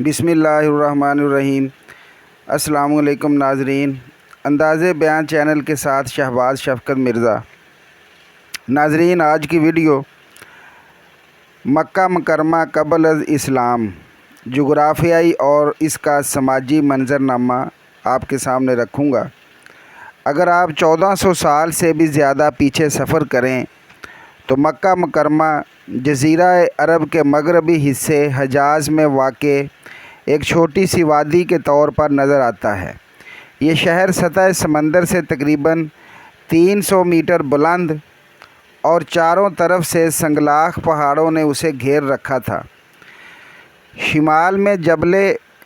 بسم اللہ الرحمن الرحیم۔ السلام علیکم ناظرین، انداز بیان چینل کے ساتھ شہباز شفقت مرزا۔ ناظرین، آج کی ویڈیو مکہ مکرمہ قبل از اسلام، جغرافیائی اور اس کا سماجی منظرنامہ آپ کے سامنے رکھوں گا۔ اگر آپ 1400 سال سے بھی زیادہ پیچھے سفر کریں تو مکہ مکرمہ جزیرہ عرب کے مغربی حصے حجاز میں واقع ایک چھوٹی سی وادی کے طور پر نظر آتا ہے۔ یہ شہر سطح سمندر سے تقریباً 300 میٹر بلند اور چاروں طرف سے سنگلاخ پہاڑوں نے اسے گھیر رکھا تھا۔ شمال میں جبل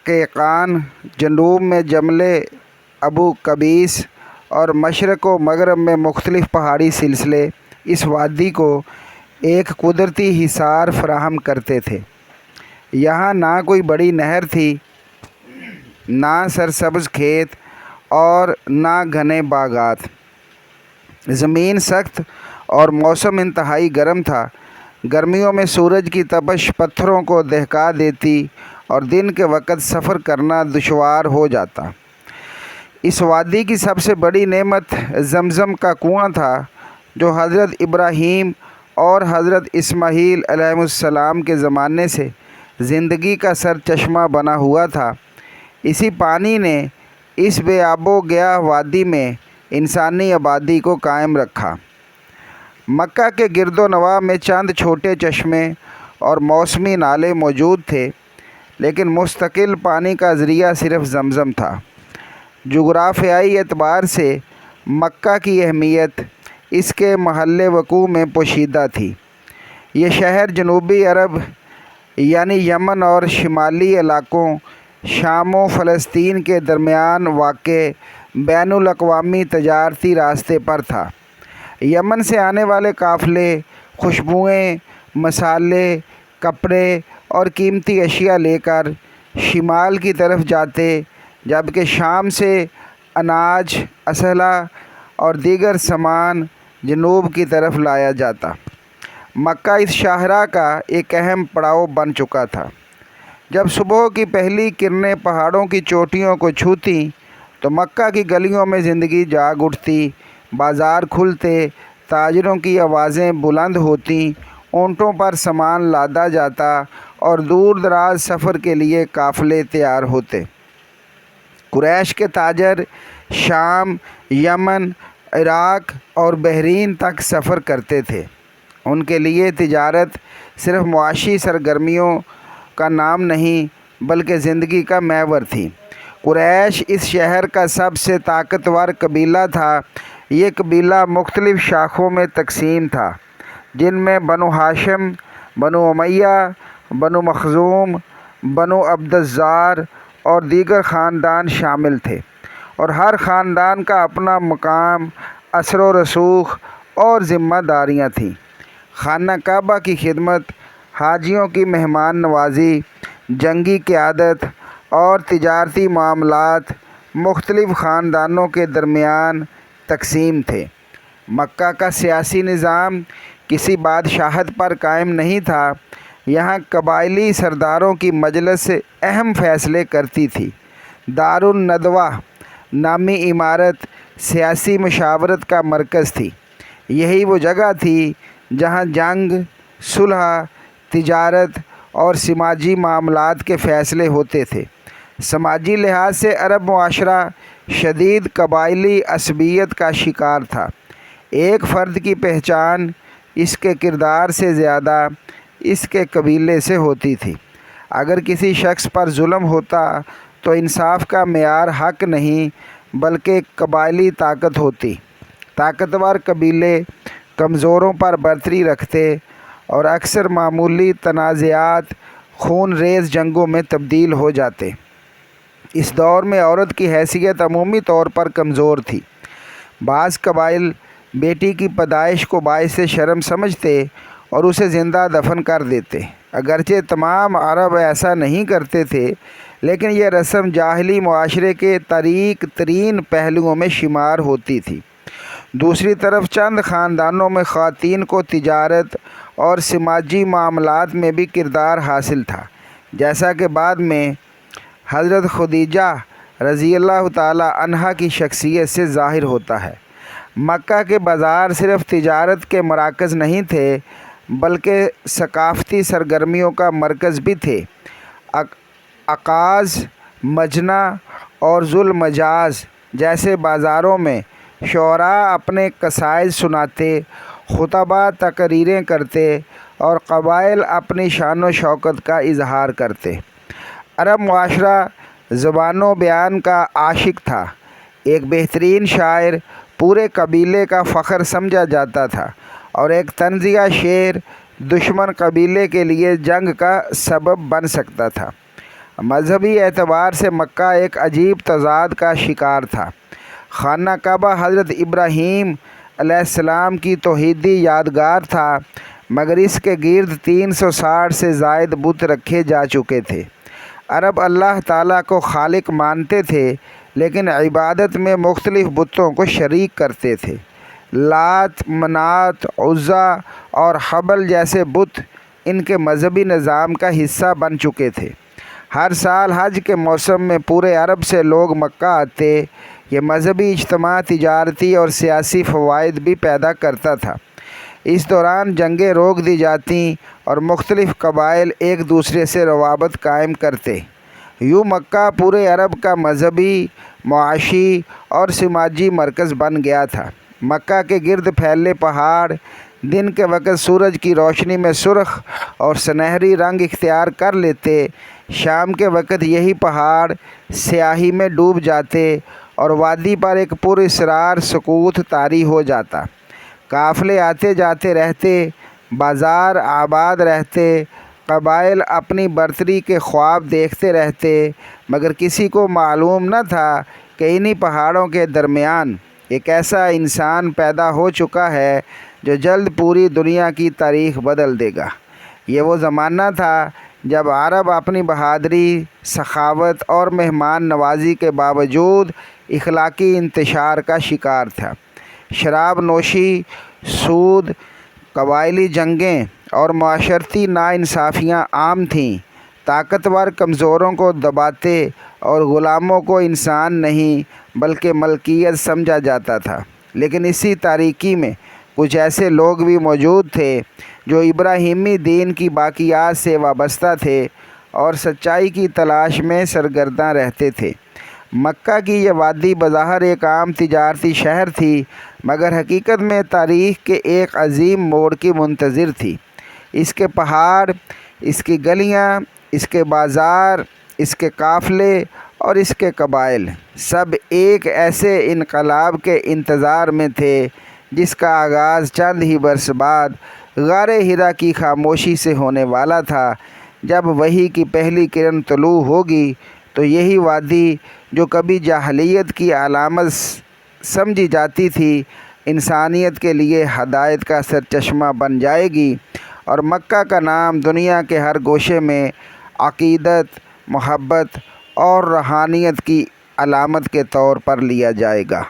قیقان، جنوب میں جبل ابو قبیس اور مشرق و مغرب میں مختلف پہاڑی سلسلے اس وادی کو ایک قدرتی حصار فراہم کرتے تھے۔ یہاں نہ کوئی بڑی نہر تھی، نہ سرسبز کھیت اور نہ گھنے باغات۔ زمین سخت اور موسم انتہائی گرم تھا۔ گرمیوں میں سورج کی تپش پتھروں کو دہکا دیتی اور دن کے وقت سفر کرنا دشوار ہو جاتا۔ اس وادی کی سب سے بڑی نعمت زمزم کا کنواں تھا، جو حضرت ابراہیم اور حضرت اسماعیل علیہ السلام کے زمانے سے زندگی کا سرچشمہ بنا ہوا تھا۔ اسی پانی نے اس بے آب و گیا وادی میں انسانی آبادی کو قائم رکھا۔ مکہ کے گرد و نواح میں چند چھوٹے چشمے اور موسمی نالے موجود تھے، لیکن مستقل پانی کا ذریعہ صرف زمزم تھا۔ جغرافیائی اعتبار سے مکہ کی اہمیت اس کے محل وقوع میں پوشیدہ تھی۔ یہ شہر جنوبی عرب یعنی یمن اور شمالی علاقوں شام و فلسطین کے درمیان واقع بین الاقوامی تجارتی راستے پر تھا۔ یمن سے آنے والے قافلے خوشبوئیں، مسالے، کپڑے اور قیمتی اشیاء لے کر شمال کی طرف جاتے، جبکہ شام سے اناج، اسلحہ اور دیگر سامان جنوب کی طرف لایا جاتا۔ مکہ اس شاہراہ کا ایک اہم پڑاؤ بن چکا تھا۔ جب صبح کی پہلی کرنیں پہاڑوں کی چوٹیوں کو چھوتیں تو مکہ کی گلیوں میں زندگی جاگ اٹھتی، بازار کھلتے، تاجروں کی آوازیں بلند ہوتیں، اونٹوں پر سامان لادا جاتا اور دور دراز سفر کے لیے قافلے تیار ہوتے۔ قریش کے تاجر شام، یمن، عراق اور بحرین تک سفر کرتے تھے۔ ان کے لیے تجارت صرف معاشی سرگرمیوں کا نام نہیں بلکہ زندگی کا محور تھی۔ قریش اس شہر کا سب سے طاقتور قبیلہ تھا۔ یہ قبیلہ مختلف شاخوں میں تقسیم تھا، جن میں بنو ہاشم، بنو امیہ، بنو مخزوم، بنو عبد الزار اور دیگر خاندان شامل تھے، اور ہر خاندان کا اپنا مقام، اثر و رسوخ اور ذمہ داریاں تھیں۔ خانہ کعبہ کی خدمت، حاجیوں کی مہمان نوازی، جنگی قیادت اور تجارتی معاملات مختلف خاندانوں کے درمیان تقسیم تھے۔ مکہ کا سیاسی نظام کسی بادشاہت پر قائم نہیں تھا۔ یہاں قبائلی سرداروں کی مجلس اہم فیصلے کرتی تھی۔ دار الندوہ نامی عمارت سیاسی مشاورت کا مرکز تھی۔ یہی وہ جگہ تھی جہاں جنگ، صلح، تجارت اور سماجی معاملات کے فیصلے ہوتے تھے۔ سماجی لحاظ سے عرب معاشرہ شدید قبائلی عصبیت کا شکار تھا۔ ایک فرد کی پہچان اس کے کردار سے زیادہ اس کے قبیلے سے ہوتی تھی۔ اگر کسی شخص پر ظلم ہوتا تو انصاف کا معیار حق نہیں بلکہ قبائلی طاقت ہوتی۔ طاقتور قبیلے کمزوروں پر برتری رکھتے اور اکثر معمولی تنازعات خون ریز جنگوں میں تبدیل ہو جاتے۔ اس دور میں عورت کی حیثیت عمومی طور پر کمزور تھی۔ بعض قبائل بیٹی کی پیدائش کو باعث شرم سمجھتے اور اسے زندہ دفن کر دیتے۔ اگرچہ تمام عرب ایسا نہیں کرتے تھے، لیکن یہ رسم جاہلی معاشرے کے تاریک ترین پہلوؤں میں شمار ہوتی تھی۔ دوسری طرف چند خاندانوں میں خواتین کو تجارت اور سماجی معاملات میں بھی کردار حاصل تھا۔ جیسا کہ بعد میں حضرت خدیجہ رضی اللہ تعالی عنہا کی شخصیت سے ظاہر ہوتا ہے۔ مکہ کے بازار صرف تجارت کے مراکز نہیں تھے بلکہ ثقافتی سرگرمیوں کا مرکز بھی تھے۔ عکاظ، مجنہ اور ذوالمجاز جیسے بازاروں میں شعراء اپنے قصائد سناتے، خطباء تقریریں کرتے اور قبائل اپنی شان و شوکت کا اظہار کرتے۔ عرب معاشرہ زبان و بیان کا عاشق تھا۔ ایک بہترین شاعر پورے قبیلے کا فخر سمجھا جاتا تھا اور ایک طنزیہ شعر دشمن قبیلے کے لیے جنگ کا سبب بن سکتا تھا۔ مذہبی اعتبار سے مکہ ایک عجیب تضاد کا شکار تھا۔ خانہ کعبہ حضرت ابراہیم علیہ السلام کی توحیدی یادگار تھا، مگر اس کے گرد 360 سے زائد بت رکھے جا چکے تھے۔ عرب اللہ تعالیٰ کو خالق مانتے تھے لیکن عبادت میں مختلف بتوں کو شریک کرتے تھے۔ لات، منات، عزا اور حبل جیسے بت ان کے مذہبی نظام کا حصہ بن چکے تھے۔ ہر سال حج کے موسم میں پورے عرب سے لوگ مکہ آتے۔ یہ مذہبی اجتماع تجارتی اور سیاسی فوائد بھی پیدا کرتا تھا۔ اس دوران جنگیں روک دی جاتیں اور مختلف قبائل ایک دوسرے سے روابط قائم کرتے۔ یوں مکہ پورے عرب کا مذہبی، معاشی اور سماجی مرکز بن گیا تھا۔ مکہ کے گرد پھیلے پہاڑ دن کے وقت سورج کی روشنی میں سرخ اور سنہری رنگ اختیار کر لیتے، شام کے وقت یہی پہاڑ سیاہی میں ڈوب جاتے اور وادی پر ایک پراسرار سکوت طاری ہو جاتا۔ قافلے آتے جاتے رہتے، بازار آباد رہتے، قبائل اپنی برتری کے خواب دیکھتے رہتے، مگر کسی کو معلوم نہ تھا کہ انہی پہاڑوں کے درمیان ایک ایسا انسان پیدا ہو چکا ہے جو جلد پوری دنیا کی تاریخ بدل دے گا۔ یہ وہ زمانہ تھا جب عرب اپنی بہادری، سخاوت اور مہمان نوازی کے باوجود اخلاقی انتشار کا شکار تھا۔ شراب نوشی، سود، قبائلی جنگیں اور معاشرتی ناانصافیاں عام تھیں۔ طاقتور کمزوروں کو دباتے اور غلاموں کو انسان نہیں بلکہ ملکیت سمجھا جاتا تھا۔ لیکن اسی تاریکی میں کچھ ایسے لوگ بھی موجود تھے جو ابراہیمی دین کی باقیات سے وابستہ تھے اور سچائی کی تلاش میں سرگرداں رہتے تھے۔ مکہ کی یہ وادی بظاہر ایک عام تجارتی شہر تھی، مگر حقیقت میں تاریخ کے ایک عظیم موڑ کی منتظر تھی۔ اس کے پہاڑ، اس کی گلیاں، اس کے بازار، اس کے قافلے اور اس کے قبائل سب ایک ایسے انقلاب کے انتظار میں تھے جس کا آغاز چند ہی برس بعد غار حرا کی خاموشی سے ہونے والا تھا۔ جب وحی کی پہلی کرن طلوع ہوگی تو یہی وادی جو کبھی جاہلیت کی علامت سمجھی جاتی تھی، انسانیت کے لیے ہدایت کا سرچشمہ بن جائے گی اور مکہ کا نام دنیا کے ہر گوشے میں عقیدت، محبت اور روحانیت کی علامت کے طور پر لیا جائے گا۔